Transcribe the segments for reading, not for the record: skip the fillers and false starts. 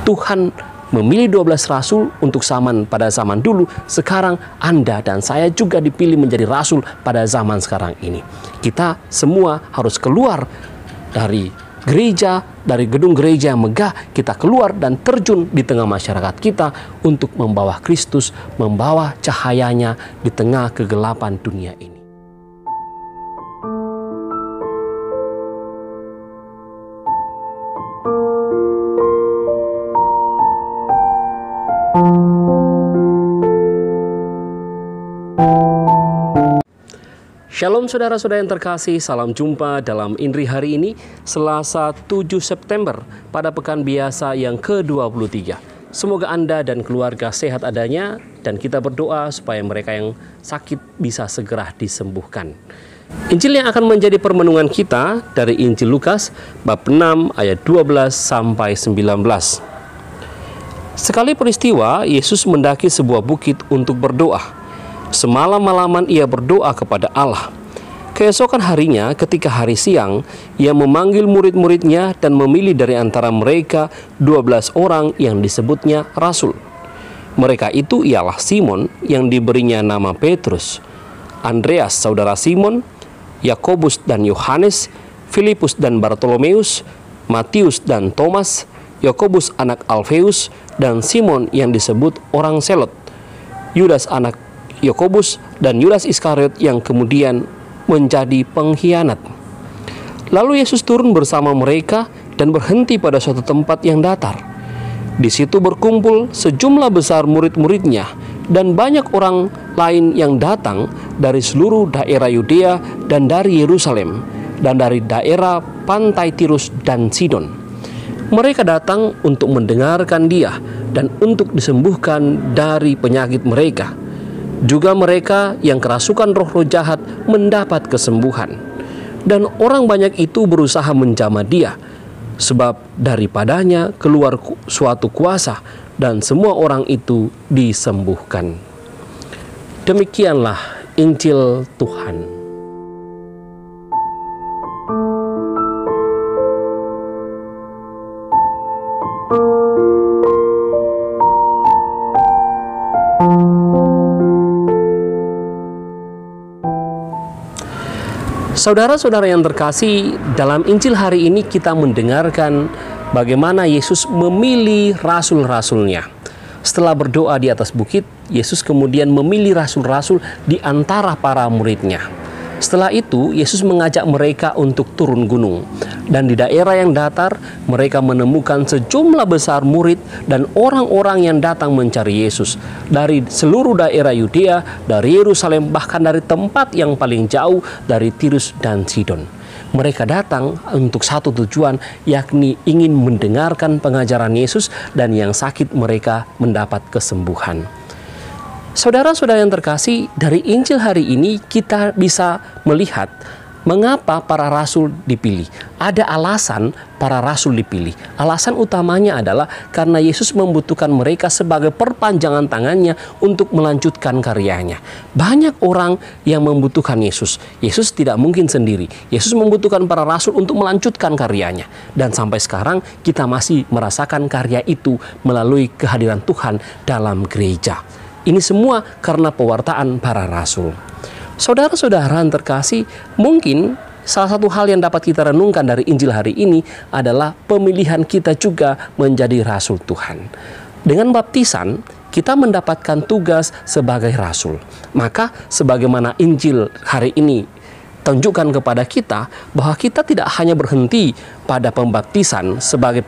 Tuhan memilih 12 rasul untuk pada zaman dulu. Sekarang Anda dan saya juga dipilih menjadi rasul pada zaman sekarang ini. Kita semua harus keluar dari gereja, dari gedung gereja yang megah. Kita keluar dan terjun di tengah masyarakat kita untuk membawa Kristus, membawa cahayanya di tengah kegelapan dunia ini. Shalom saudara-saudara yang terkasih, salam jumpa dalam Indri hari ini, Selasa 7 September pada pekan biasa yang ke-23. Semoga Anda dan keluarga sehat adanya, dan kita berdoa supaya mereka yang sakit bisa segera disembuhkan. Injil yang akan menjadi permenungan kita dari Injil Lukas, bab 6 ayat 12 sampai 19. Sekali peristiwa, Yesus mendaki sebuah bukit untuk berdoa. Semalam-malaman ia berdoa kepada Allah. Keesokan harinya ketika hari siang, ia memanggil murid-muridnya dan memilih dari antara mereka 12 orang yang disebutnya rasul. Mereka itu ialah Simon yang diberinya nama Petrus, Andreas saudara Simon, Yakobus dan Yohanes, Filipus dan Bartolomeus, Matius dan Thomas, Yakobus anak Alfeus, dan Simon yang disebut orang Selot, Yudas anak Yakobus, dan Yudas Iskariot yang kemudian menjadi pengkhianat. Lalu Yesus turun bersama mereka dan berhenti pada suatu tempat yang datar. Di situ berkumpul sejumlah besar murid-muridnya dan banyak orang lain yang datang dari seluruh daerah Yudea dan dari Yerusalem dan dari daerah pantai Tirus dan Sidon. Mereka datang untuk mendengarkan Dia dan untuk disembuhkan dari penyakit mereka. Juga mereka yang kerasukan roh-roh jahat mendapat kesembuhan. Dan orang banyak itu berusaha menjamah Dia, sebab daripadanya keluar suatu kuasa, dan semua orang itu disembuhkan. Demikianlah Injil Tuhan. Saudara-saudara yang terkasih, dalam Injil hari ini kita mendengarkan bagaimana Yesus memilih rasul-rasulnya. Setelah berdoa di atas bukit, Yesus kemudian memilih rasul-rasul di antara para muridnya. Setelah itu, Yesus mengajak mereka untuk turun gunung. Dan di daerah yang datar, mereka menemukan sejumlah besar murid dan orang-orang yang datang mencari Yesus. Dari seluruh daerah Yudea, dari Yerusalem, bahkan dari tempat yang paling jauh, dari Tirus dan Sidon. Mereka datang untuk satu tujuan, yakni ingin mendengarkan pengajaran Yesus, dan yang sakit mereka mendapat kesembuhan. Saudara-saudara yang terkasih, dari Injil hari ini kita bisa melihat mengapa para rasul dipilih. Ada alasan para rasul dipilih. Alasan utamanya adalah karena Yesus membutuhkan mereka sebagai perpanjangan tangannya untuk melanjutkan karyanya. Banyak orang yang membutuhkan Yesus. Yesus tidak mungkin sendiri. Yesus membutuhkan para rasul untuk melanjutkan karyanya. Dan sampai sekarang kita masih merasakan karya itu melalui kehadiran Tuhan dalam gereja. Ini semua karena pewartaan para rasul. Saudara-saudara yang terkasih, mungkin salah satu hal yang dapat kita renungkan dari Injil hari ini adalah pemilihan kita juga menjadi rasul Tuhan. Dengan baptisan, kita mendapatkan tugas sebagai rasul. Maka sebagaimana Injil hari ini tunjukkan kepada kita bahwa kita tidak hanya berhenti pada pembaptisan sebagai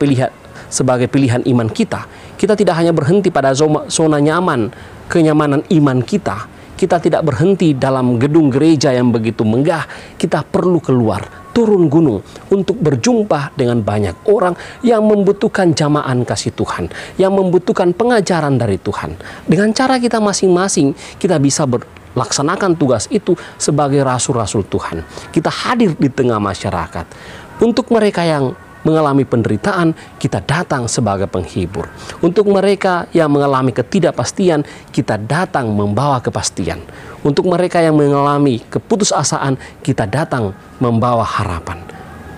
pilihan iman kita. Kita tidak hanya berhenti pada zona nyaman, kenyamanan iman kita. Kita tidak berhenti dalam gedung gereja yang begitu megah. Kita perlu keluar, turun gunung untuk berjumpa dengan banyak orang yang membutuhkan jamahan kasih Tuhan, yang membutuhkan pengajaran dari Tuhan. Dengan cara kita masing-masing, kita bisa laksanakan tugas itu sebagai rasul-rasul Tuhan. Kita hadir di tengah masyarakat. Untuk mereka yang mengalami penderitaan, kita datang sebagai penghibur. Untuk mereka yang mengalami ketidakpastian, kita datang membawa kepastian. Untuk mereka yang mengalami keputusasaan, kita datang membawa harapan.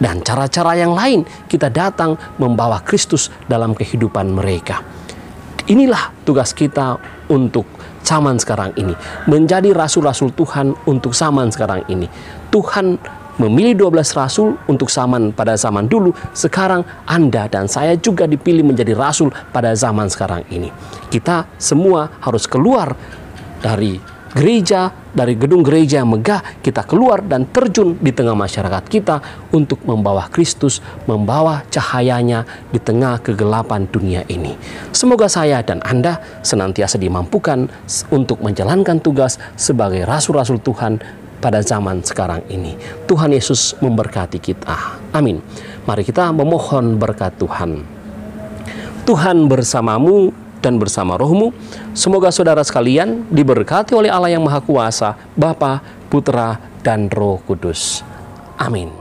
dan cara-cara yang lain kita datang membawa Kristus dalam kehidupan mereka. Inilah tugas kita untuk zaman sekarang ini, menjadi rasul-rasul Tuhan untuk zaman sekarang ini. Tuhan memilih 12 rasul untuk pada zaman dulu. Sekarang Anda dan saya juga dipilih menjadi rasul pada zaman sekarang ini. Kita semua harus keluar dari gereja, dari gedung gereja yang megah, kita keluar dan terjun di tengah masyarakat kita untuk membawa Kristus, membawa cahayanya di tengah kegelapan dunia ini. Semoga saya dan Anda senantiasa dimampukan untuk menjalankan tugas sebagai rasul-rasul Tuhan pada zaman sekarang ini. Tuhan Yesus memberkati kita. Amin. Mari kita memohon berkat Tuhan. Tuhan bersamamu dan bersama rohmu. Semoga saudara sekalian diberkati oleh Allah yang Maha Kuasa, Bapa, Putra, dan Roh Kudus. Amin.